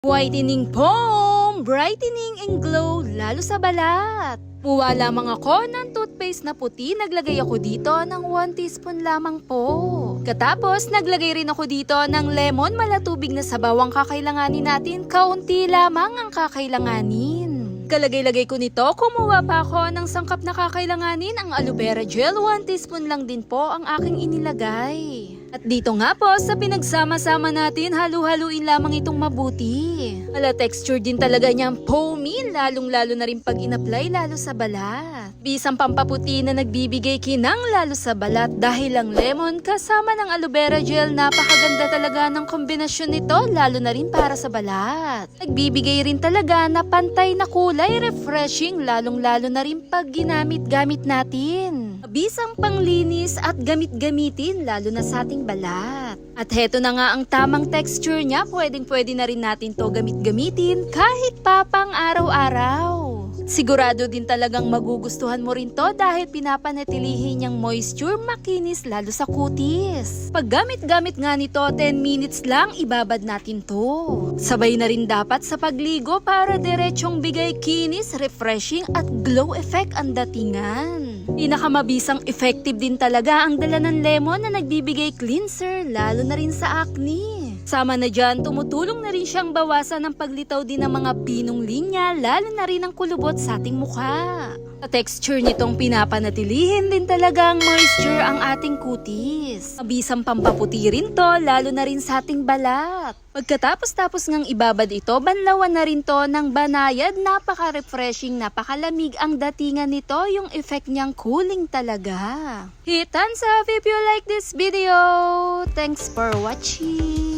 Whitening foam, brightening and glow, lalo sa balat. Kuha lamang ako ng toothpaste na puti, naglagay ako dito ng 1 teaspoon lamang po. Katapos, naglagay rin ako dito ng lemon, malatubig na sabaw ang kakailanganin natin, kaunti lamang ang kakailanganin. Kalagay-lagay ko nito, kumuha pa ako ng sangkap na kakailanganin, ang aloe vera gel, 1 teaspoon lang din po ang aking inilagay. At dito nga po, sa pinagsama-sama natin, halu-haluin lamang itong mabuti. Ala, texture din talaga niyang foamy, lalong-lalo na rin pag in-apply, lalo sa balat. Bisang pampaputi na nagbibigay kinang lalo sa balat dahil ang lemon kasama ng aloe vera gel, napakaganda talaga ng kombinasyon nito, lalo na rin para sa balat. Nagbibigay rin talaga na pantay na kulay, refreshing, lalong-lalo na rin pag ginamit-gamit natin. Bisang panglinis at gamit-gamitin, lalo na sa ating balat. At heto na nga ang tamang texture niya, pwedeng-pwede na rin natin to gamit-gamitin kahit pa pang araw-araw. Sigurado din talagang magugustuhan mo rin to dahil pinapanatilihin niyang moisture, makinis lalo sa kutis. Pag gamit-gamit nga nito, 10 minutes lang ibabad natin to. Sabay na rin dapat sa pagligo para diretsong bigay kinis, refreshing at glow effect ang datingan. Pinakamabisang effective din talaga ang dala ng lemon na nagbibigay cleanser, lalo na rin sa acne. Sama na dyan, tumutulong na rin siyang bawasan ng paglitaw din ng mga pinong linya, lalo na rin ang kulubot sa ating mukha. Sa texture nitong pinapanatilihin din talaga ang moisture ang ating kutis. Mabisang pampaputi rin to, lalo na rin sa ating balat. Pagkatapos ngang ibabad ito, banlawan na rin to ng banayad, napaka-refreshing, napakalamig ang datingan nito, yung effect niyang cooling talaga. Hit thumbs up if you like this video! Thanks for watching!